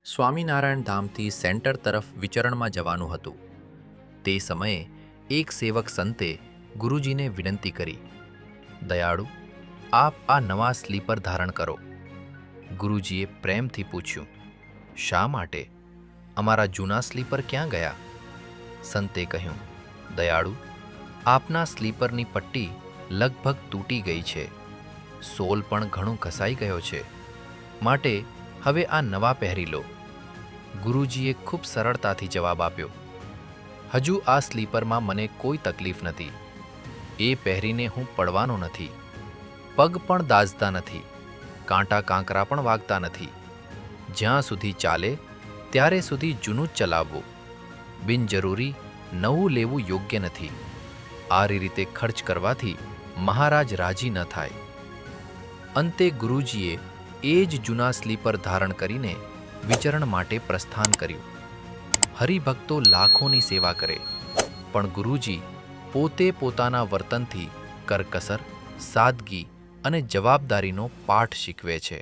Swaminarayan ધામથી centre તરફ વિચરણમાં જવાનું હતું. તે સમયે એક સેવક સંતે ગુરુજીને વિનંતી કરી, દયાળુ, આપ આ નવા સ્લીપર ધારણ કરો. ગુરુજીએ પ્રેમથી પૂછ્યું, શા માટે? અમારા જૂના સ્લીપર ક્યાં ગયા? સંતે કહ્યું, દયાળુ, આપના સ્લીપરની પટ્ટી લગભગ તૂટી ગઈ છે, સોલ પણ ઘણું ઘસાઈ ગયો છે, માટે હવે આ નવા પહેરી લો. ગુરુજીએ ખૂબ સરળતાથી જવાબ આપ્યો, હજુ આ સ્લીપરમાં મને કોઈ તકલીફ નથી. એ પહેરીને હું પડવાનો નથી. પગ પણ દાઝતા નથી, કાંટા કાંકરા પણ વાગતા નથી. જ્યાં સુધી ચાલે ત્યારે સુધી જૂનું જ ચલાવવું. બિનજરૂરી નવું લેવું યોગ્ય નથી. આરી રીતે ખર્ચ કરવાથી મહારાજ રાજી ન થાય. અંતે ગુરુજીએ એ જ જૂના સ્લીપર ધારણ કરીને વિચરણ માટે પ્રસ્થાન કર્યું. હરિભક્તો લાખોની સેવા કરે, પણ ગુરુજી પોતે પોતાના વર્તનથી કરકસર, સાદગી અને જવાબદારીનો પાઠ શીખવે છે.